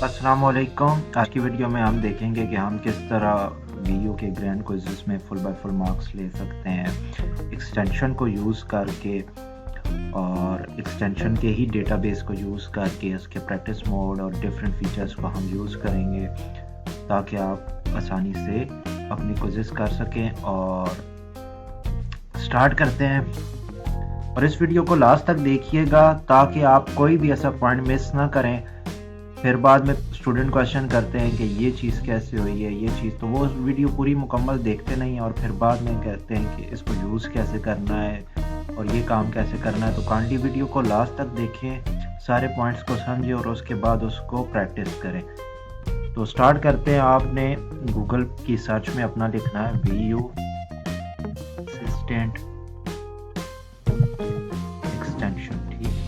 अस्सलाम वालेकुम। आज की वीडियो में हम देखेंगे कि हम किस तरह वीयू के ग्रैंड क्विज़ेस में फुल बाय फुल मार्क्स ले सकते हैं एक्सटेंशन को यूज़ करके, और एक्सटेंशन के ही डेटाबेस को यूज़ करके उसके प्रैक्टिस मोड और डिफरेंट फीचर्स को हम यूज़ करेंगे ताकि आप आसानी से अपनी क्विज़ेस कर सकें। और स्टार्ट करते हैं, और इस वीडियो को लास्ट तक देखिएगा ताकि आप कोई भी ऐसा पॉइंट मिस ना करें। फिर बाद में स्टूडेंट क्वेश्चन करते हैं कि ये चीज़ कैसे हुई है, ये चीज़, तो वो वीडियो पूरी मुकम्मल देखते नहीं हैं और फिर बाद में कहते हैं कि इसको यूज़ कैसे करना है और ये काम कैसे करना है। तो काइंडली वीडियो को लास्ट तक देखें, सारे पॉइंट्स को समझें और उसके बाद उसको प्रैक्टिस करें। तो स्टार्ट करते हैं। आपने गूगल की सर्च में अपना लिखना है वीयू असिस्टेंट एक्सटेंशन, ठीक है।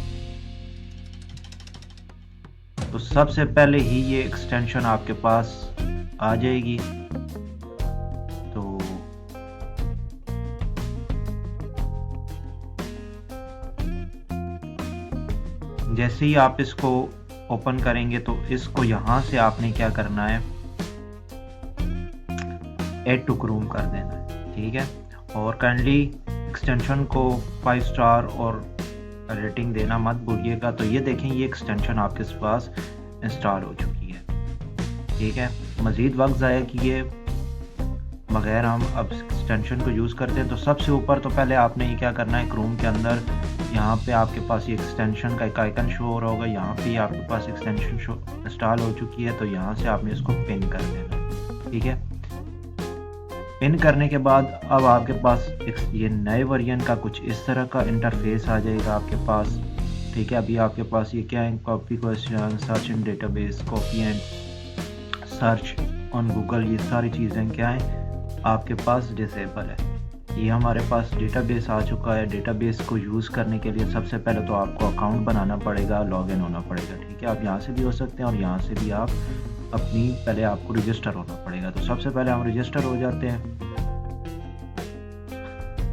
तो सबसे पहले ही ये एक्सटेंशन आपके पास आ जाएगी। तो जैसे ही आप इसको ओपन करेंगे तो इसको यहाँ से आपने क्या करना है, ऐड टू क्रोम कर देना है, ठीक है। और काइंडली एक्सटेंशन को 5 स्टार और रेटिंग देना मत भूलिएगा। तो ये देखें, ये एक्सटेंशन आपके पास इंस्टॉल हो चुकी है, ठीक है। मज़ीद वक्त ज़ाया किए बगैर हम अब एक्सटेंशन को यूज़ करते हैं। तो सबसे ऊपर तो पहले आपने ये क्या करना है, क्रोम के अंदर यहाँ पे आपके पास ये एक्सटेंशन का एक आइकन शो हो रहा होगा, यहाँ पे आपके पास एक्सटेंशन शो इंस्टॉल हो चुकी है। तो यहाँ से आपने इसको पिन कर देना, ठीक है। पिन करने के बाद अब आपके पास ये नए वर्जन का कुछ इस तरह का इंटरफेस आ जाएगा आपके पास, ठीक है। अभी आपके पास ये क्या है, copy question, search in database, copy and search on Google, ये सारी चीज़ें क्या हैं आपके पास डिसेबल है। ये हमारे पास डेटाबेस आ चुका है। डेटाबेस को यूज़ करने के लिए सबसे पहले तो आपको अकाउंट बनाना पड़ेगा, लॉगिन होना पड़ेगा, ठीक है। आप यहाँ से भी हो सकते हैं और यहाँ से भी आप अपनी पहले आपको रजिस्टर होना पड़ेगा। तो सबसे पहले हम रजिस्टर हो जाते हैं।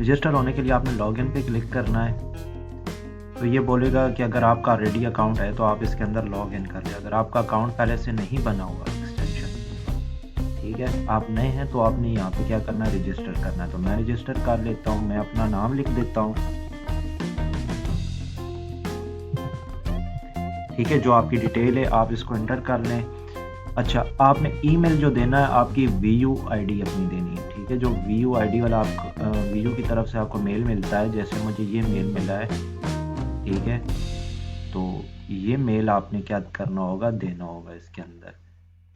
रजिस्टर होने के लिए आपने लॉगिन पे क्लिक करना है। तो ये बोलेगा कि अगर आपका ऑलरेडी अकाउंट है तो आप इसके अंदर लॉगिन कर लें। अगर आपका अकाउंट पहले से नहीं बना हुआ एक्सटेंशन, ठीक है, आप नए हैं, तो आपने यहाँ पे क्या करना है, रजिस्टर करना है। तो मैं रजिस्टर कर लेता हूँ, मैं अपना नाम लिख देता हूँ, ठीक है। जो आपकी डिटेल है आप इसको एंटर कर लें। अच्छा, आपने ईमेल जो देना है आपकी वीयू आईडी अपनी देनी है, ठीक है। जो वीयू आईडी वाला आपको वीयू की तरफ से आपको मेल मिलता है, जैसे मुझे ये मेल मिला है, ठीक है। तो ये मेल आपने क्या करना होगा, देना होगा इसके अंदर।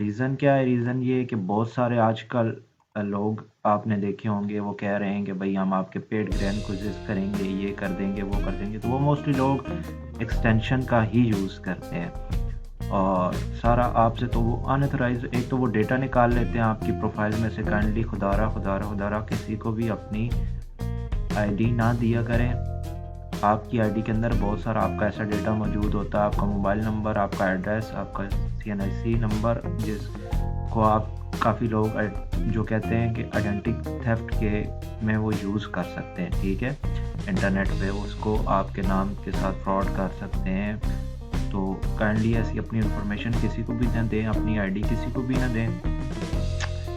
रीज़न क्या है, रीज़न ये है कि बहुत सारे आजकल लोग आपने देखे होंगे, वो कह रहे हैं कि भाई हम आपके पेड ग्रैंड क्विज़ेस करेंगे, ये कर देंगे, वो कर देंगे। तो वो मोस्टली लोग एक्सटेंशन का ही यूज़ करते हैं और सारा आपसे तो वो अनऑथराइज, एक तो वो डेटा निकाल लेते हैं आपकी प्रोफाइल में से। काइंडली खुदारा किसी को भी अपनी आईडी ना दिया करें। आपकी आईडी के अंदर बहुत सारा आपका ऐसा डेटा मौजूद होता है, आपका मोबाइल नंबर, आपका एड्रेस, आपका CNIC नंबर, जिसको आप काफ़ी लोग जो कहते हैं कि आइडेंटिटी थेफ्ट के में वो यूज़ कर सकते हैं, ठीक है। इंटरनेट पे उसको आपके नाम के साथ फ्रॉड कर सकते हैं। तो काइंडली ऐसी अपनी इंफॉर्मेशन किसी को भी ना दें, अपनी आईडी किसी को भी ना दें।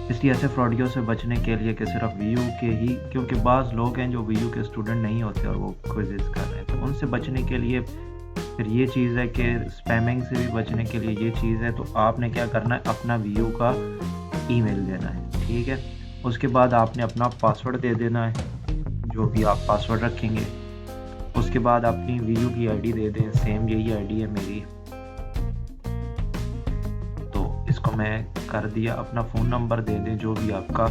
इसलिए ऐसे फ्रॉडियों से बचने के लिए कि सिर्फ वीयू के ही, क्योंकि बाज़ लोग हैं जो वीयू के स्टूडेंट नहीं होते और वो क्विज़ेस कर रहे हैं, तो उनसे बचने के लिए फिर ये चीज़ है कि स्पैमिंग से भी बचने के लिए ये चीज़ है। तो आपने क्या करना है, अपना वीयू का ईमेल देना है, ठीक है। उसके बाद आपने अपना पासवर्ड दे देना है, जो भी आप पासवर्ड रखेंगे। उसके बाद अपनी वीयू की आईडी दे दें, सेम यही आईडी है मेरी, तो इसको मैं कर दिया। अपना फ़ोन नंबर दे दें, जो भी आपका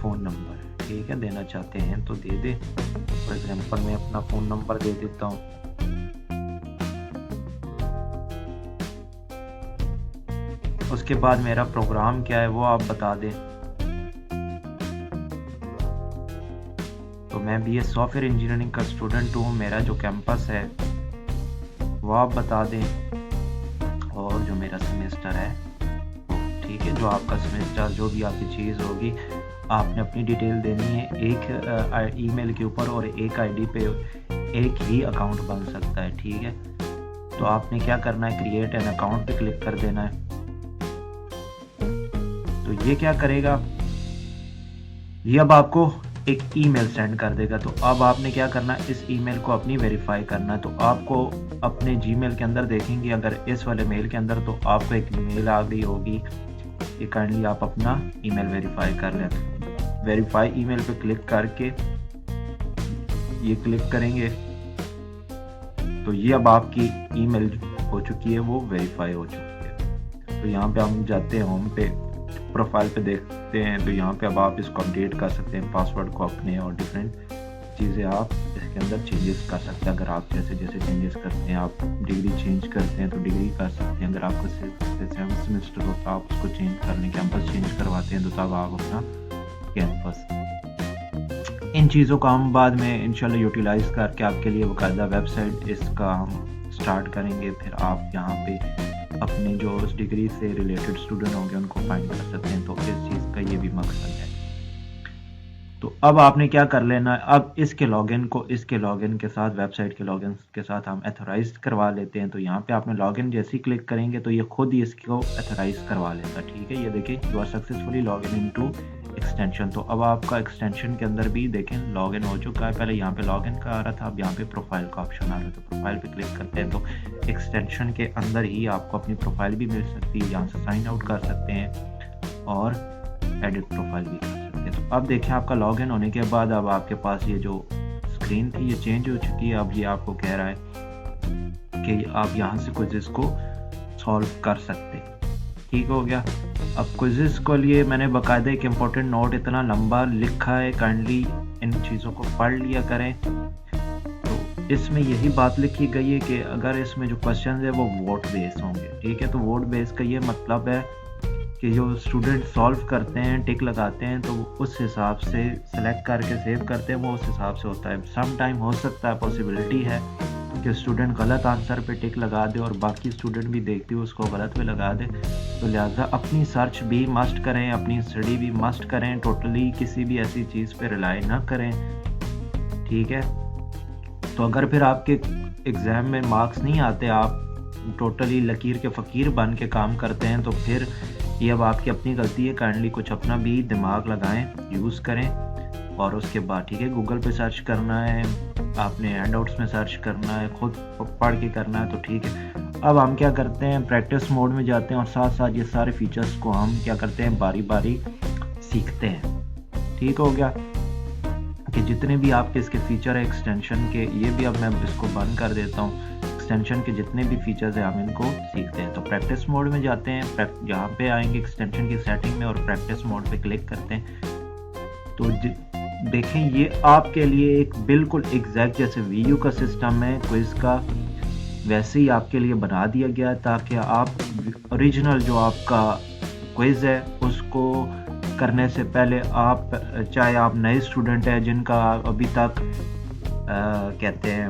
फ़ोन नंबर है, ठीक है, देना चाहते हैं तो दे दें। फॉर एग्जांपल मैं अपना फ़ोन नंबर दे देता हूँ। उसके बाद मेरा प्रोग्राम क्या है वो आप बता दें। तो मैं BA सॉफ्टवेयर इंजीनियरिंग का स्टूडेंट हूँ, मेरा जो कैंपस है वो आप बता दें, और जो मेरा सेमेस्टर है, ठीक है, जो आपका सेमेस्टर, जो भी आपकी चीज़ होगी, आपने अपनी डिटेल देनी है। एक ईमेल के ऊपर और एक आईडी पे एक ही अकाउंट बन सकता है, ठीक है। तो आपने क्या करना है, क्रिएट एन अकाउंट पे क्लिक कर देना है। तो ये क्या करेगा, ये अब आपको एक ईमेल सेंड कर देगा। तो अब आपने क्या करना है, इस ईमेल को अपनी वेरीफाई करना है। तो आपको अपने जीमेल के अंदर देखेंगे अगर इस वाले मेल के अंदर, तो आपको एक मेल आ गई होगी कि काइंडली आप अपना ईमेल वेरीफाई कर लें। वेरीफाई ईमेल पे क्लिक करके ये क्लिक करेंगे तो ये अब आपकी ईमेल हो चुकी है, वो वेरीफाई हो चुकी है। तो यहाँ पे हम जाते हैं होम पे, प्रोफाइल पे देखते हैं, तो यहाँ पे अब आप इसको अपडेट कर सकते हैं, पासवर्ड को अपने, और डिफरेंट चीज़ें आप इसके अंदर चेंजेस कर सकते हैं। अगर आप जैसे जैसे चेंजेस करते हैं, आप डिग्री चेंज करते हैं तो डिग्री कर सकते हैं। अगर आपको सेवन सेमेस्टर होता है, आप उसको चेंज करने, कैंपस चेंज करवाते हैं, तो तब आप अपना कैंपस, इन चीज़ों का हम बाद में इंशाल्लाह यूटिलाइज़ करके आपके लिए बाकायदा वेबसाइट इसका हम स्टार्ट करेंगे। फिर आप यहाँ पे अपने जो उस डिग्री से रिलेटेड स्टूडेंट होंगे उनको फाइंड कर सकते हैं। तो इस चीज़ का ये भी मकसद है। तो अब आपने क्या कर लेना है, अब इसके लॉगिन को इसके लॉगिन के साथ, वेबसाइट के लॉगिन के साथ हम एथोराइज करवा लेते हैं। तो यहाँ पे आपने लॉगिन जैसे ही क्लिक करेंगे तो ये खुद ही इसको एथोराइज करवा लेगा। ठीक है, ये देखिए, you are successfully login into extension. तो अब आपका एक्सटेंशन के अंदर भी देखें लॉगिन हो चुका है। पहले यहाँ पे लॉगिन का आ रहा था, अब यहाँ पे प्रोफाइल का ऑप्शन आ रहा है। तो प्रोफाइल पे क्लिक करते हैं तो एक्सटेंशन के अंदर ही आपको अपनी प्रोफाइल भी मिल सकती है, यहाँ से साइन आउट कर सकते हैं और एडिट प्रोफाइल भी कर सकते हैं। तो अब देखें आपका लॉगिन होने के बाद अब आपके पास ये जो स्क्रीन थी ये चेंज हो चुकी है। अब ये आपको कह रहा है कि आप यहाँ से क्विज़ को सॉल्व कर सकते हैं। ठीक हो गया। अब क्विज़ को लिए मैंने बाकायदा एक इम्पोर्टेंट नोट इतना लंबा लिखा है, काइंडली इन चीज़ों को पढ़ लिया करें। तो इसमें यही बात लिखी गई है कि अगर इसमें जो क्वेश्चन है वो वोट बेस होंगे। ठीक है, तो वोट बेस का ये मतलब है कि जो स्टूडेंट सॉल्व करते हैं, टिक लगाते हैं, तो उस हिसाब से सेलेक्ट करके सेव करते हैं, वो उस हिसाब से होता है। सम टाइम हो सकता है, पॉसिबिलिटी है कि स्टूडेंट गलत आंसर पे टिक लगा दे और बाकी स्टूडेंट भी देखते हुए उसको गलत पे लगा दे। तो लिहाजा अपनी सर्च भी मस्ट करें, अपनी स्टडी भी मस्ट करें, टोटली किसी भी ऐसी चीज़ पे रिलाई ना करें। ठीक है, तो अगर फिर आपके एग्ज़ाम में मार्क्स नहीं आते, आप टोटली लकीर के फ़कीर बन के काम करते हैं, तो फिर ये अब आपकी अपनी गलती है। काइंडली कुछ अपना भी दिमाग लगाएं, यूज़ करें। और उसके बाद ठीक है, गूगल पे सर्च करना है, आपने हैंडआउट्स में सर्च करना है, खुद पढ़ के करना है, तो ठीक है। अब हम क्या करते हैं, प्रैक्टिस मोड में जाते हैं और साथ साथ ये सारे फीचर्स को हम क्या करते हैं, बारी बारी सीखते हैं। ठीक हो गया कि जितने भी आपके इसके फीचर है एक्सटेंशन के, ये भी अब मैं इसको बंद कर देता हूँ। एक्सटेंशन के जितने भी फीचर्स हैं हम इनको सीखते हैं। तो प्रैक्टिस मोड में जाते हैं, यहाँ पे आएंगे एक्सटेंशन की सेटिंग में और प्रैक्टिस मोड पे क्लिक करते हैं। तो देखें, ये आपके लिए एक बिल्कुल एग्जैक्ट जैसे वीयू का सिस्टम है क्विज का, वैसे ही आपके लिए बना दिया गया ताकि आप ओरिजिनल जो आपका क्विज है उसको करने से पहले आप, चाहे आप नए स्टूडेंट हैं जिनका अभी तक कहते हैं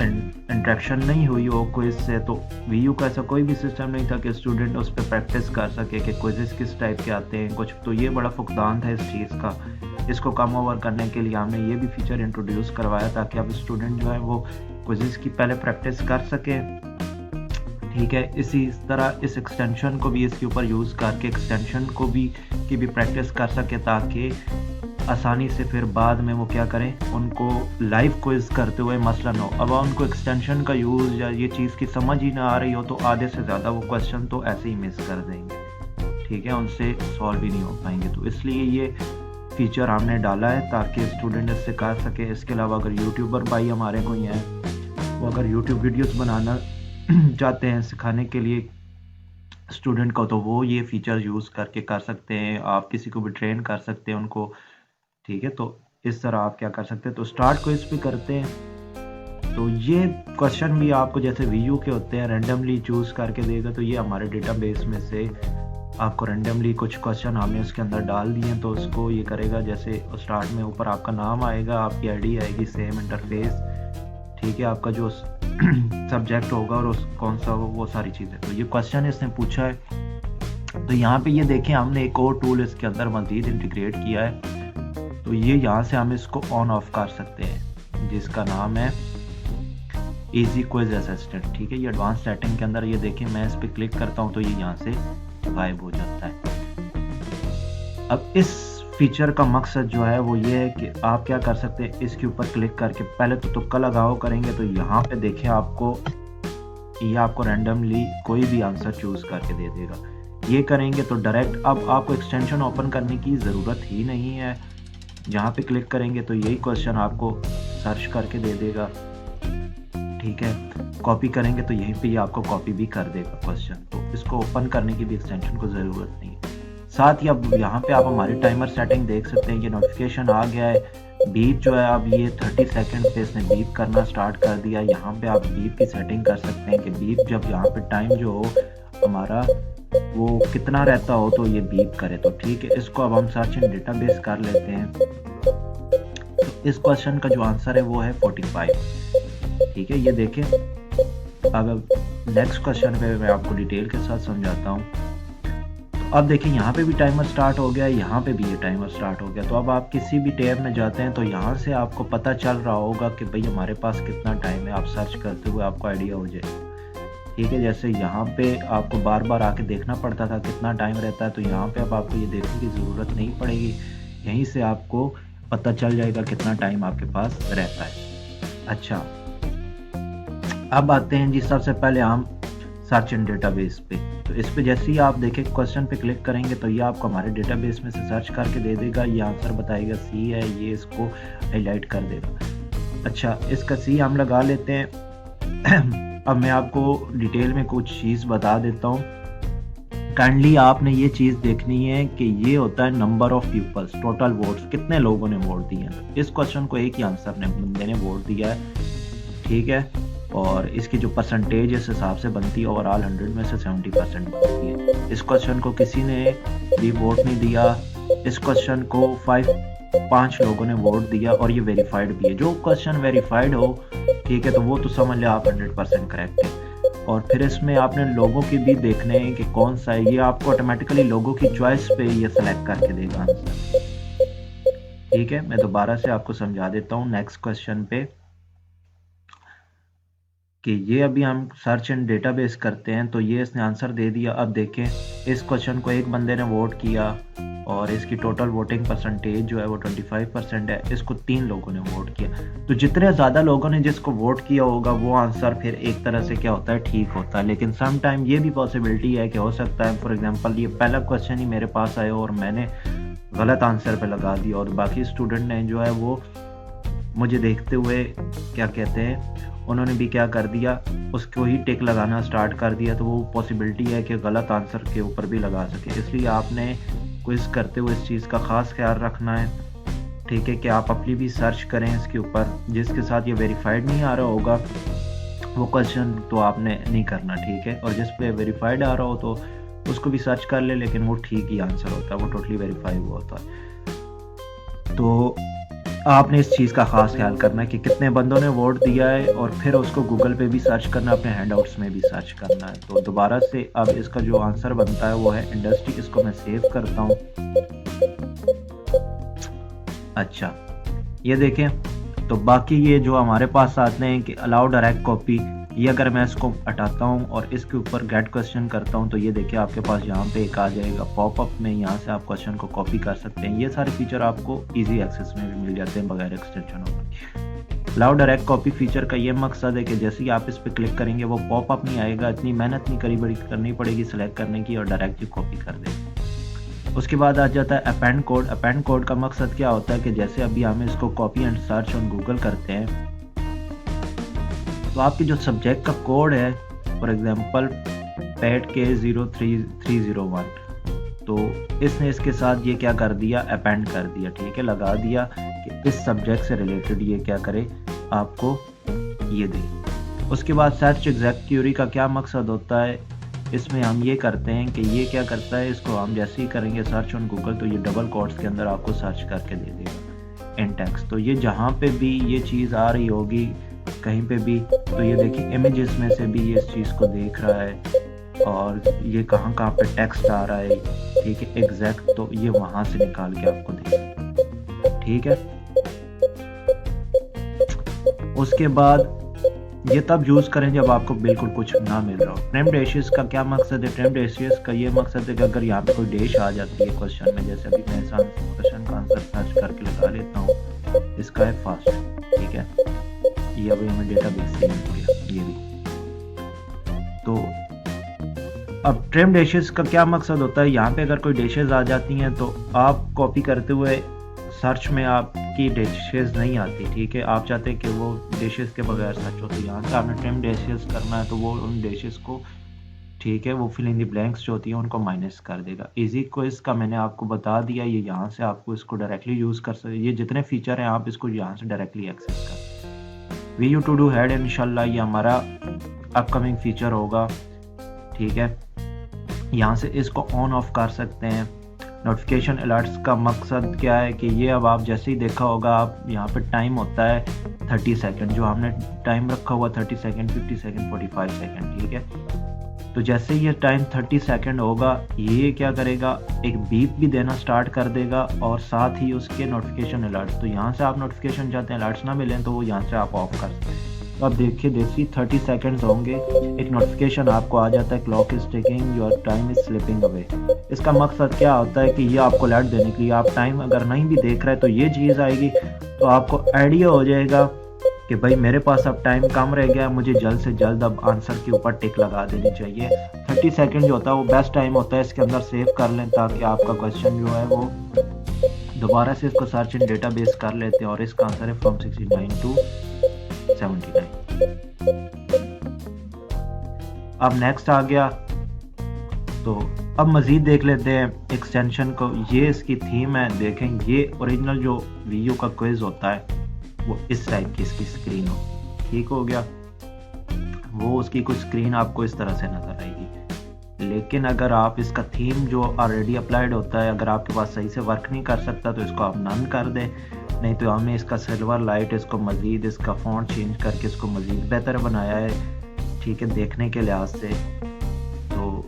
इंट्रैक्शन नहीं हुई हो क्विज से, तो वीयू का ऐसा कोई भी सिस्टम नहीं था कि स्टूडेंट उस पर प्रैक्टिस कर सके कि क्विजेस किस टाइप के आते हैं कुछ। तो ये बड़ा फुकदान था इस चीज़ का। इसको कम ओवर करने के लिए हमने ये भी फीचर इंट्रोड्यूस करवाया ताकि अब स्टूडेंट जो है वो क्विजेस की पहले प्रैक्टिस कर सके। ठीक है, इसी तरह इस एक्सटेंशन को भी इसके ऊपर यूज़ करके एक्सटेंशन को भी की भी प्रैक्टिस कर सके ताकि आसानी से फिर बाद में वो क्या करें, उनको लाइव क्विज करते हुए मसला ना हो। अब उनको एक्सटेंशन का यूज़ या ये चीज़ की समझ ही ना आ रही हो तो आधे से ज़्यादा वो क्वेश्चन तो ऐसे ही मिस कर देंगे। ठीक है, उनसे सॉल्व ही नहीं हो पाएंगे। तो इसलिए ये फीचर हमने डाला है ताकि स्टूडेंट इससे कर सके। इसके अलावा अगर यूट्यूबर भाई हमारे कोई हैं, वो अगर यूट्यूब वीडियोस बनाना चाहते हैं सिखाने के लिए स्टूडेंट को, तो वो ये फीचर यूज़ करके कर सकते हैं। आप किसी को भी ट्रेन कर सकते हैं उनको। ठीक है, तो इस तरह आप क्या कर सकते हैं। तो स्टार्ट क्विज भी करते हैं। तो ये क्वेश्चन भी आपको जैसे वीयू के होते हैं रैंडमली चूज़ करके देगा। तो ये हमारे डेटाबेस में से आपको रैंडमली कुछ क्वेश्चन हमने उसके अंदर डाल दिए हैं, तो उसको ये करेगा। जैसे स्टार्ट में ऊपर आपका नाम आएगा, आपकी आईडी आएगी, सेम इंटरफेस। ठीक है, आपका जो सब्जेक्ट होगा और कौन सा वो सारी चीज़ें। तो ये क्वेश्चन इसने पूछा है। तो यहाँ पे ये देखें, हमने एक और टूल इसके अंदर मज़ीद इंटीग्रेट किया है। तो ये यहाँ से हम इसको ऑन ऑफ कर सकते हैं, जिसका नाम है इजी क्विज असिस्टेंट। ठीक है, ये एडवांस सेटिंग के अंदर ये देखें, मैं इस पर क्लिक करता हूँ तो ये यहाँ से गायब हो जाता है। अब इस फीचर का मकसद जो है वो ये है कि आप क्या कर सकते हैं, इसके ऊपर क्लिक करके पहले तो तुक्का लगाओ करेंगे तो यहाँ पे देखें ये आपको रैंडमली कोई भी आंसर चूज करके दे देगा। ये करेंगे तो डायरेक्ट अब आपको एक्सटेंशन ओपन करने की ज़रूरत ही नहीं है। जहाँ पे क्लिक करेंगे तो यही क्वेश्चन आपको सर्च करके दे देगा, ठीक है। कॉपी करेंगे तो यहीं पे ये आपको कॉपी भी कर देगा क्वेश्चन, तो इसको ओपन करने की भी एक्सटेंशन को ज़रूरत नहीं है। साथ ही अब यहाँ पे आप हमारी टाइमर सेटिंग देख सकते हैं, ये नोटिफिकेशन आ गया है। बीप जो है अब ये 30 सेकंड पे इसने बीप करना स्टार्ट कर दिया। यहाँ पे आप बीप की सेटिंग कर सकते हैं कि बीप जब यहाँ पे टाइम जो हो हमारा वो कितना रहता हो तो ये बीप करे, तो ठीक है। इसको अब हम सर्च इन डेटाबेस कर लेते हैं। तो इस क्वेश्चन का जो आंसर है वो है 45, ठीक है। ये देखें, अब नेक्स्ट क्वेश्चन पे मैं आपको डिटेल के साथ समझाता हूँ। अब देखिए यहाँ पे भी टाइमर स्टार्ट हो गया, यहाँ पे भी ये टाइमर स्टार्ट हो गया। तो अब आप किसी भी टैब में जाते हैं तो यहाँ से आपको पता चल रहा होगा कि भाई हमारे पास कितना टाइम है। आप सर्च करते हुए आपको आइडिया हो जाए, ठीक है। जैसे यहाँ पे आपको बार बार आके देखना पड़ता था कितना टाइम रहता है, तो यहाँ पे अब आपको ये देखने की ज़रूरत नहीं पड़ेगी, यहीं से आपको पता चल जाएगा कितना टाइम आपके पास रहता है। अच्छा, अब आते हैं जी सबसे पहले हम सर्च इन डेटाबेस पे। तो इस पे जैसे ही आप देखें क्वेश्चन पे क्लिक करेंगे तो ये आपको हमारे डेटाबेस में से सर्च करके दे देगा। ये आंसर बताएगा सी है, ये इसको हाईलाइट कर देगा। अच्छा, इसका सी हम लगा लेते हैं। अब मैं आपको डिटेल में कुछ चीज़ बता देता हूँ। काइंडली आपने ये चीज़ देखनी है कि ये होता है number of peoples, total votes, कितने लोगों ने वोट दिए हैं। इस क्वेश्चन को एक ही आंसर ने बंदे ने वोट दिया है, ठीक है। और इसकी जो परसेंटेज इस हिसाब से बनती है ओवरऑल 100 में से 70% बनती है। इस क्वेश्चन को किसी ने भी वोट नहीं दिया। इस क्वेश्चन को 5 लोगों ने वोट दिया और ये वेरीफाइड भी है। जो क्वेश्चन वेरीफाइड हो, ठीक है, तो वो तो समझ लिया आप 100% करेक्ट है। और फिर इसमें आपने लोगों की भी देखने हैं कि कौन सा है। ये आपको ऑटोमेटिकली लोगों की चॉइस पे ये सेलेक्ट करके देगा आंसर, ठीक है। मैं दोबारा से आपको समझा देता हूँ नेक्स्ट क्वेश्चन पे कि ये अभी हम सर्च एंड डेटाबेस करते हैं तो ये इसने आंसर दे दिया। अब देखें, इस क्वेश्चन को एक बंदे ने वोट किया और इसकी टोटल वोटिंग परसेंटेज जो है वो 25% है। इसको 3 लोगों ने वोट किया। तो जितने ज़्यादा लोगों ने जिसको वोट किया होगा वो आंसर फिर एक तरह से क्या होता है, ठीक होता है। लेकिन सम टाइम ये भी पॉसिबिलिटी है कि हो सकता है फॉर एग्जांपल ये पहला क्वेश्चन ही मेरे पास आया और मैंने गलत आंसर पे लगा दिया और बाकी स्टूडेंट ने जो है वो मुझे देखते हुए क्या कहते हैं, उन्होंने भी क्या कर दिया, उसको ही टिक लगाना स्टार्ट कर दिया। तो वो पॉसिबिलिटी है कि गलत आंसर के ऊपर भी लगा सके। इसलिए आपने क्विज करते हुए इस चीज़ का ख़ास ख्याल रखना है, ठीक है, कि आप अपनी भी सर्च करें इसके ऊपर। जिसके साथ ये वेरीफाइड नहीं आ रहा होगा वो क्वेश्चन तो आपने नहीं करना, ठीक है। और जिस पे वेरीफाइड आ रहा हो तो उसको भी सर्च कर ले, लेकिन वो ठीक ही आंसर होता है, वो टोटली वेरीफाइड हुआ होता है। तो आपने इस चीज़ का ख़ास ख्याल करना है कि कितने बंदों ने वोट दिया है और फिर उसको गूगल पे भी सर्च करना, अपने हैंडआउट्स में भी सर्च करना है। तो दोबारा से अब इसका जो आंसर बनता है वो है इंडस्ट्री। इसको मैं सेव करता हूँ। अच्छा, ये देखें, तो बाकी ये जो हमारे पास आते हैं कि अलाउ डायरेक्ट कॉपी, ये अगर मैं इसको हटाता हूँ और इसके ऊपर गेट क्वेश्चन करता हूँ तो ये देखिए आपके पास यहाँ पे एक आ जाएगा पॉपअप में। यहाँ से आप क्वेश्चन को कॉपी कर सकते हैं। ये सारे फीचर आपको इजी एक्सेस में भी मिल जाते हैं बगैर एक्सटेंशन के। अलाउ डायरेक्ट कॉपी फीचर का ये मकसद है कि जैसे ही आप इस पर क्लिक करेंगे वो पॉपअप नहीं आएगा, इतनी मेहनत नहीं करनी पड़ेगी सेलेक्ट करने की, और डायरेक्ट ही कॉपी कर देंगे। उसके बाद आ जाता है अपेंड कोड। अपेंड कोड का मकसद क्या होता है कि जैसे अभी हम इसको copy and search on Google करते हैं तो आपकी जो सब्जेक्ट का कोड है, फॉर एग्जांपल पैट के 03301, तो इसने इसके साथ ये क्या कर दिया, अपेंड कर दिया, ठीक है, लगा दिया कि इस सब्जेक्ट से रिलेटेड ये क्या करे, आपको ये दे। उसके बाद सर्च एग्जैक्ट क्यूरी का क्या मकसद होता है, इसमें हम ये करते हैं कि ये क्या करता है, इसको हम जैसे ही करेंगे सर्च ऑन गूगल तो ये डबल कोट्स के अंदर आपको सर्च करके दे देगा इन टेक्स्ट। तो ये जहाँ पे भी ये चीज़ आ रही होगी कहीं पे भी, तो ये देखिए इमेजेस में से भी ये इस चीज़ को देख रहा है और ये कहाँ कहाँ पे टेक्स्ट आ रहा है, ठीक है, एग्जैक्ट, तो ये वहाँ से निकाल के आपको देगा, ठीक है। उसके बाद ये तब यूज़ करें जब आपको बिल्कुल कुछ ना मिल रहा हो। ट्रिम्ड एजेस का क्या मकसद है? ट्रिम्ड एजेस का ये मकसद है कि अगर यहाँ पे कोई डैश आ जाती है क्वेश्चन में, जैसे अभी मैं इस क्वेश्चन का आंसर सर्च करके लगा लेता हूँ, इसका है फास्ट, ठीक है, ये अभी हमें डेटाबेस से मिल गया ये भी। तो अब ट्रिम्ड एजेस का क्या मकसद होता है? यहाँ पे अगर कोई डैशेज आ जाती हैं तो आप कॉपी करते हुए सर्च में आपकी डैशेज नहीं आती, ठीक है, आप चाहते हैं कि वो डैशेज के बगैर सर्च हो, तो यहाँ से आपने ट्रिम डैशेज करना है, तो वो उन डैशेज को, ठीक है, वो फिल इन दी ब्लैंक्स जो होती है उनको माइनस कर देगा। इजी क्विज का मैंने आपको बता दिया, ये यहाँ से आपको इसको डायरेक्टली यूज़ कर सकते, ये जितने फीचर हैं आप इसको यहाँ से डायरेक्टली एक्सेस कर। We you to do had इंशाल्लाह ये हमारा अपकमिंग फीचर होगा, ठीक है, यहाँ से इसको ऑन ऑफ कर सकते हैं। नोटिफिकेशन अलर्ट्स का मकसद क्या है कि ये अब आप जैसे ही देखा होगा, आप यहाँ पे टाइम होता है 30 सेकंड, जो हमने टाइम रखा हुआ 30 सेकंड, 50 सेकंड, 45 सेकंड, ठीक है। तो जैसे ये टाइम 30 सेकंड होगा, ये क्या करेगा, एक बीप भी देना स्टार्ट कर देगा और साथ ही उसके नोटिफिकेशन अलर्ट्स, तो यहाँ से आप नोटिफिकेशन चाहते हैं अलर्ट्स ना मिलें तो वो यहाँ से आप ऑफ कर सकते हैं। तो अब देखिए जैसे 30 सेकंड्स होंगे, एक नोटिफिकेशन आपको आ जाता है, clock is ticking, your time is slipping away. इसका मकसद क्या होता है कि ये आपको अलर्ट देने के लिए, आप टाइम अगर नहीं भी देख रहे तो ये चीज़ आएगी, तो आपको आइडिया हो जाएगा कि भाई मेरे पास अब टाइम कम रह गया, मुझे जल्द से जल्द अब आंसर के ऊपर टिक लगा देनी चाहिए। 30 सेकंड जो होता है वो बेस्ट टाइम होता है, इसके अंदर सेव कर लें ताकि आपका क्वेश्चन जो है वो दोबारा से इसको सर्च इन डेटाबेस कर लेते हैं, और इसका आंसर है फ्रॉम 69 टू 79। अब नेक्स्ट आ गया, तो अब मज़ीद देख लेते हैं एक्सटेंशन को। ये इसकी थीम है, देखें ये ओरिजिनल जो वीयू का क्विज होता है वो इस टाइप की इसकी स्क्रीन हो, ठीक हो गया, वो उसकी कुछ स्क्रीन आपको इस तरह से नज़र आएगी। लेकिन अगर आप इसका थीम जो ऑलरेडी अप्लाइड होता है, अगर आपके पास सही से वर्क नहीं कर सकता तो इसको आप नन कर दें, नहीं तो हमने इसका सिल्वर लाइट, इसको मज़ीद इसका फ़ॉन्ट चेंज करके इसको मज़ीद बेहतर बनाया है, ठीक है, देखने के लिहाज से, तो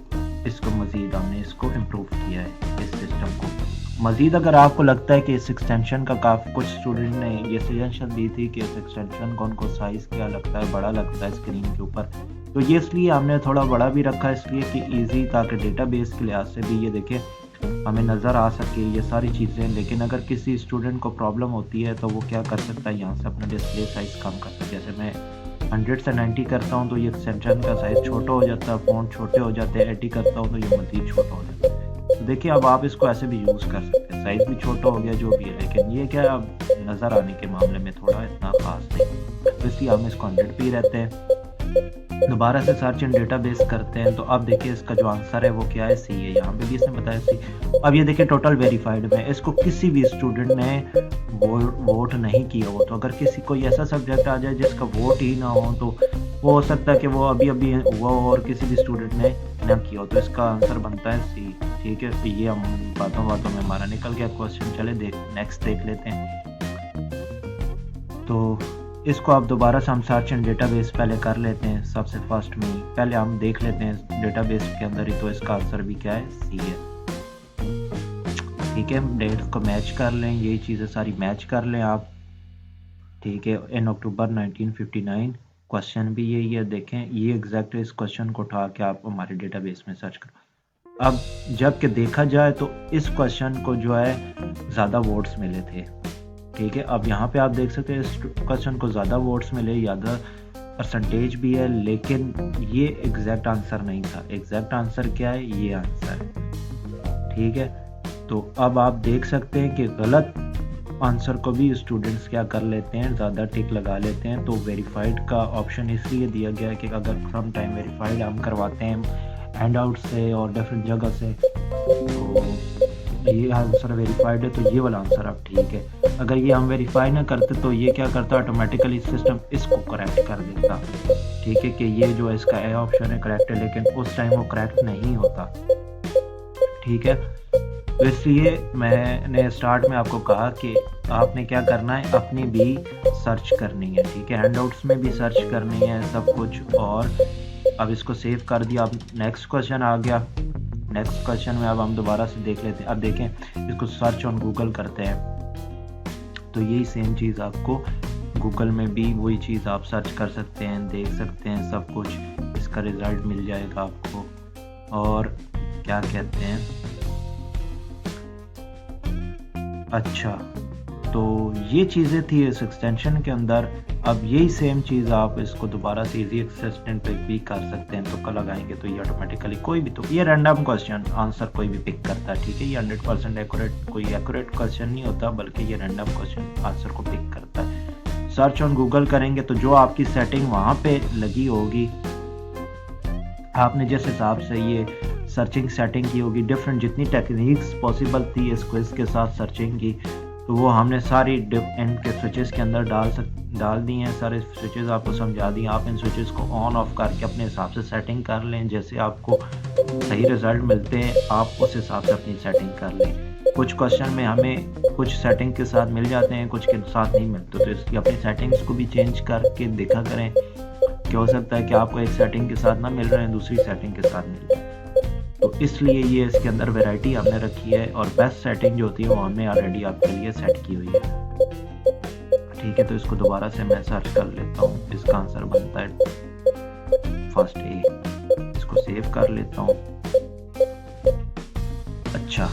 इसको मज़ीद हमने इसको इम्प्रूव किया है इस सिस्टम को। मज़ीद अगर आपको लगता है कि इस एक्सटेंशन का काफ़ी, कुछ स्टूडेंट ने ये सजेशन दी थी कि इस एक्सटेंशन का उनको साइज़ क्या लगता है, बड़ा लगता है स्क्रीन के ऊपर, तो ये इसलिए हमने थोड़ा बड़ा भी रखा, इसलिए कि ईजी, ताकि डेटाबेस के लिहाज से भी ये देखें हमें नज़र आ सके ये सारी चीज़ें। लेकिन अगर किसी स्टूडेंट को प्रॉब्लम होती है तो वो क्या कर सकता है, यहाँ से अपना डिस्प्ले साइज़ कम कर सकता है। जैसे मैं 100 से 90 करता हूँ तो ये एक्सटेंशन का साइज़ छोटा हो जाता है, फ़ॉन्ट छोटे हो जाते हैं, 80 करता हूँ तो ये मज़ीद छोटा हो जाता है। तो देखिए अब आप इसको ऐसे भी यूज़ कर सकते हैं, साइज़ भी छोटा हो गया जो भी है, लेकिन ये क्या है, अब नज़र आने के मामले में थोड़ा इतना ख़ास नहीं, तो इसलिए हम इसको 100 पे ही रहते हैं। दोबारा से सर्च इन डेटाबेस करते हैं, तो अब देखिए इसका जो आंसर है वो क्या है, सी है, यहाँ पे भी इसने बताया सी। अब ये देखिए टोटल वेरीफाइड में इसको किसी भी स्टूडेंट ने वोट नहीं किया हो, तो अगर किसी कोई ऐसा सब्जेक्ट आ जाए जिसका वोट ही ना हो तो वो हो सकता है कि वो अभी अभी हुआ हो और किसी भी स्टूडेंट ने ना किया हो, तो इसका आंसर बनता है सी, ठीक है। तो ये हम बातों बातों में हमारा निकल गया क्वेश्चन। चले नेक्स्ट देख लेते हैं। तो इसको आप दोबारा से हम सर्च एंड डेटाबेस पहले कर लेते हैं, सबसे फर्स्ट में ही पहले हम देख लेते हैं डेटाबेस के अंदर ही, तो इसका आंसर भी क्या है, सी है, ठीक है। डेट्स को मैच कर लें, यही चीज़ें सारी मैच कर लें आप, ठीक है। इन अक्टूबर 1959 क्वेश्चन भी यही है, देखें ये एग्जैक्ट इस क्वेश्चन को उठा के आप हमारे डेटाबेस में सर्च करो। अब जबकि देखा जाए तो इस क्वेश्चन को जो है ज़्यादा वोट्स मिले थे, ठीक है। अब यहाँ पे आप देख सकते हैं इस क्वेश्चन को ज़्यादा वोट्स मिले, ज़्यादा परसेंटेज भी है, लेकिन ये एग्जैक्ट आंसर नहीं था। एग्जैक्ट आंसर क्या है, ये आंसर, ठीक है। तो अब आप देख सकते हैं कि गलत आंसर को भी स्टूडेंट्स क्या कर लेते हैं, ज़्यादा टिक लगा लेते हैं। तो वेरीफाइड का ऑप्शन इसलिए दिया गया है कि अगर सम टाइम वेरीफाइड हम करवाते हैं हैंड आउट से और डिफरेंट जगह से, तो ये आंसर वेरीफाइड है तो ये वाला आंसर अब ठीक है। अगर ये हम वेरीफाई ना करते तो ये क्या करता, ऑटोमेटिकली सिस्टम इसको करेक्ट कर देता, ठीक है, कि ये जो है इसका ए ऑप्शन है करेक्ट है, लेकिन उस टाइम वो करेक्ट नहीं होता, ठीक है। तो इसलिए मैंने स्टार्ट में आपको कहा कि आपने क्या करना है, अपनी भी सर्च करनी है, ठीक है, हैंडआउट्स में भी सर्च करनी है सब कुछ। और अब इसको सेव कर दिया। अब नेक्स्ट क्वेश्चन आ गया। नेक्स्ट क्वेश्चन में अब हम दोबारा से देख लेते हैं। अब देखें इसको सर्च ऑन गूगल करते हैं तो यही सेम चीज़ आपको गूगल में भी वही चीज़ आप सर्च कर सकते हैं, देख सकते हैं सब कुछ, इसका रिज़ल्ट मिल जाएगा आपको। और क्या कहते हैं, अच्छा, तो ये चीज़ें थी इस एक्सटेंशन के अंदर। अब यही सेम चीज़ आप इसको दोबारा से इजी असिस्टेंट पे भी कर सकते हैं। तुक्का लगाएंगे तो ये ऑटोमेटिकली कोई भी, तो ये रैंडम क्वेश्चन आंसर कोई भी पिक करता है, ठीक है। ये 100% एक्यूरेट, कोई एक्यूरेट क्वेश्चन नहीं होता, बल्कि ये रैंडम क्वेश्चन आंसर को पिक करता है। सर्च ऑन गूगल करेंगे तो जो आपकी सेटिंग वहाँ पे लगी होगी, आपने जिस हिसाब से ये सर्चिंग सेटिंग की होगी, डिफरेंट जितनी टेक्निक्स पॉसिबल थी इस क्विज के साथ सर्चिंग की, तो वो हमने सारी एंड के स्विचेस के अंदर डाल दी हैं। सारे स्विचेस आपको समझा दिए। आप इन स्विचेस को ऑन ऑफ करके अपने हिसाब से सेटिंग कर लें, जैसे आपको सही रिजल्ट मिलते हैं आप उस हिसाब से अपनी सेटिंग कर लें। कुछ क्वेश्चन में हमें कुछ सेटिंग के साथ मिल जाते हैं, कुछ के साथ नहीं मिलते, तो इसकी अपनी सेटिंग्स को भी चेंज करके देखा करें कि हो सकता है कि आपको एक सेटिंग के साथ ना मिल रहे हैं, दूसरी सेटिंग के साथ मिल रहे हैं। तो इसलिए ये इसके अंदर वैरायटी हमने रखी है, और बेस्ट सेटिंग जो होती है वो हमने ऑलरेडी आपके लिए सेट की हुई है, ठीक है। तो इसको दोबारा से मैं सर्च कर लेता हूँ। इसका आंसर बनता है फर्स्ट ए। इसको सेव कर लेता हूँ। अच्छा,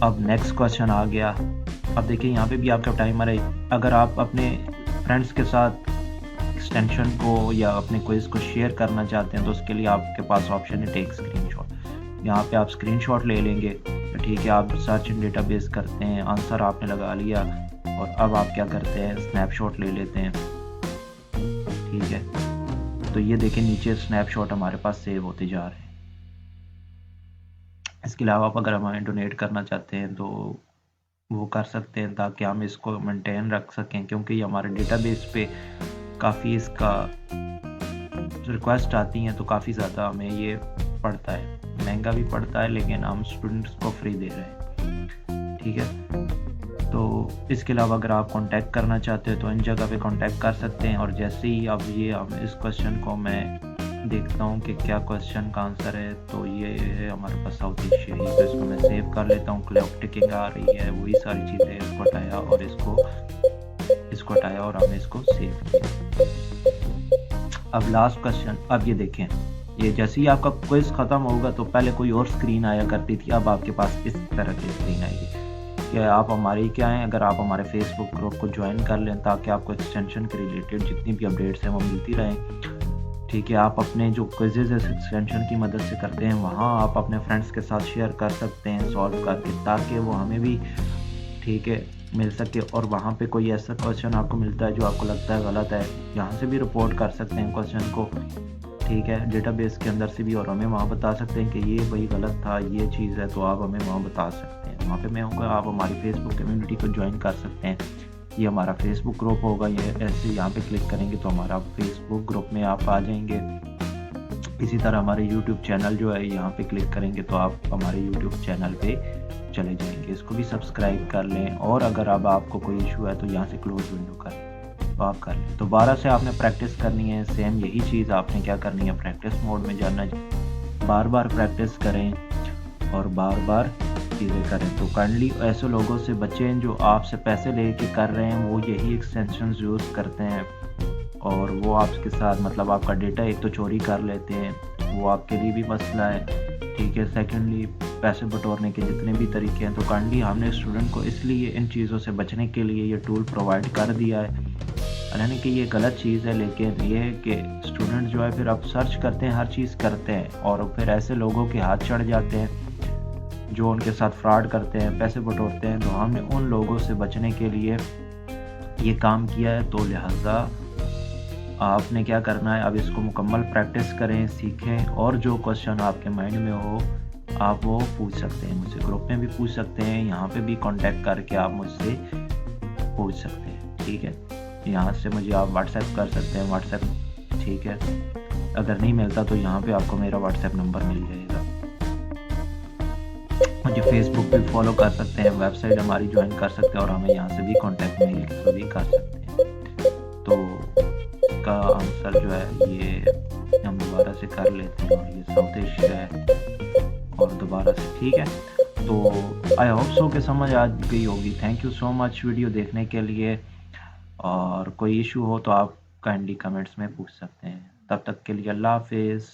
अब नेक्स्ट क्वेश्चन आ गया। अब देखिए यहाँ पे भी आपका टाइमर है। अगर आप अपने फ्रेंड्स के साथ एक्सटेंशन को या अपने क्विज को शेयर करना चाहते हैं तो उसके लिए आपके पास ऑप्शन है टेक स्क्रीनशॉट। यहाँ पे आप स्क्रीनशॉट ले लेंगे, ठीक है। आप सर्च इन डेटाबेस करते हैं, आंसर आपने लगा लिया, और अब आप क्या करते हैं, स्नैपशॉट ले लेते हैं, ठीक है। तो ये देखें नीचे स्नैपशॉट हमारे पास सेव होते जा रहे हैं। इसके अलावा आप अगर हमें डोनेट करना चाहते हैं तो वो कर सकते हैं, ताकि हम इसको मेंटेन रख सकें, क्योंकि ये हमारे डेटाबेस पे काफ़ी इसका रिक्वेस्ट आती हैं, तो काफ़ी ज़्यादा हमें ये पड़ता है, महंगा भी पड़ता है, लेकिन हम स्टूडेंट्स को फ्री दे रहे हैं, ठीक है। तो इसके अलावा अगर आप कांटेक्ट करना चाहते हो तो इन जगह पे कांटेक्ट कर सकते हैं। और जैसे ही अब ये इस क्वेश्चन को मैं देखता हूँ कि क्या क्वेश्चन का आंसर है, तो ये है हमारे पास साउथ एशिया ही। तो इसको मैं सेव कर लेता हूँ। क्लॉक टिकिंग आ रही है, वही सारी चीज़ें, इसको हटाया और इसको हटाया और हमने इसको सेव किया। अब लास्ट क्वेश्चन, अब ये देखें, ये जैसे ही आपका क्विज खत्म होगा तो पहले कोई और स्क्रीन आया करती थी, अब आपके पास इस तरह की स्क्रीन आएगी कि आप हमारी क्या हैं, अगर आप हमारे फेसबुक ग्रुप को ज्वाइन कर लें ताकि आपको एक्सटेंशन के रिलेटेड जितनी भी अपडेट्स हैं वो मिलती रहें, ठीक है। आप अपने जो क्विजेज इस एक्सटेंशन की मदद से करते हैं वहाँ आप अपने फ्रेंड्स के साथ शेयर कर सकते हैं सॉल्व करके, ताकि वो हमें भी, ठीक है, मिल सके। और वहाँ पे कोई ऐसा क्वेश्चन आपको मिलता है जो आपको लगता है गलत है, यहाँ से भी रिपोर्ट कर सकते हैं क्वेश्चन को, ठीक है, डेटाबेस के अंदर से भी, और हमें वहाँ बता सकते हैं कि ये भाई गलत था, ये चीज़ है, तो आप हमें वहाँ बता सकते हैं। वहाँ पे मैं होगा, आप हमारी फेसबुक कम्युनिटी को ज्वाइन कर सकते हैं। ये हमारा फेसबुक ग्रुप होगा, ये ऐसे यहाँ पे क्लिक करेंगे तो हमारा फेसबुक ग्रुप में आप आ जाएंगे। इसी तरह हमारे यूट्यूब चैनल जो है, यहाँ पे क्लिक करेंगे तो आप हमारे यूट्यूब चैनल पे चले जाएंगे। इसको भी सब्सक्राइब कर लें, और अगर अब आपको कोई इशू है तो यहाँ से क्लोज विंडो कर लें, तो आप कर लें। दोबारा से आपने प्रैक्टिस करनी है, सेम यही चीज़ आपने क्या करनी है, प्रैक्टिस मोड में जाना है, बार बार प्रैक्टिस करें और बार बार चीज़ें करें। तो काइंडली ऐसे लोगों से बचें जो आपसे पैसे लेके कर रहे हैं, वो यही एक्सटेंशन यूज़ करते हैं और वो आपके साथ मतलब आपका डेटा एक तो चोरी कर लेते हैं, वो आपके लिए भी मसला है, ठीक है। सेकेंडली पैसे बटोरने के जितने भी तरीके हैं, तो काइंडली हमने स्टूडेंट को इसलिए इन चीज़ों से बचने के लिए ये टूल प्रोवाइड कर दिया है। यानी कि ये गलत चीज़ है, लेकिन ये है कि स्टूडेंट जो है फिर अब सर्च करते हैं, हर चीज़ करते हैं, और फिर ऐसे लोगों के हाथ चढ़ जाते हैं जो उनके साथ फ्रॉड करते हैं, पैसे बटोरते हैं। तो हमने उन लोगों से बचने के लिए ये काम किया है। तो लिहाजा आपने क्या करना है, अब इसको मुकम्मल प्रैक्टिस करें, सीखें, और जो क्वेश्चन आपके माइंड में हो आप वो पूछ सकते हैं मुझसे, ग्रुप में भी पूछ सकते हैं, यहाँ पे भी कांटेक्ट करके आप मुझसे पूछ सकते हैं, ठीक है। यहाँ से मुझे आप व्हाट्सएप कर सकते हैं, व्हाट्सएप, ठीक है। अगर नहीं मिलता तो यहाँ पे आपको मेरा व्हाट्सएप नंबर मिल जाएगा। मुझे फेसबुक पे फॉलो कर सकते हैं, वेबसाइट हमारी ज्वाइन कर सकते हैं, और हमें यहाँ से भी कांटेक्ट मेल के थ्रू भी कर सकते हैं। तो इसका आंसर जो है ये हम दोबारा से कर लेते हैं, और ये साउथ एशिया है, और दोबारा से, ठीक है। तो आई होप सो कि समझ आ गई होगी। Thank you so much video देखने के लिए, और कोई इशू हो तो आप काइंडली कमेंट्स में पूछ सकते हैं। तब तक के लिए अल्लाह हाफ़िज़।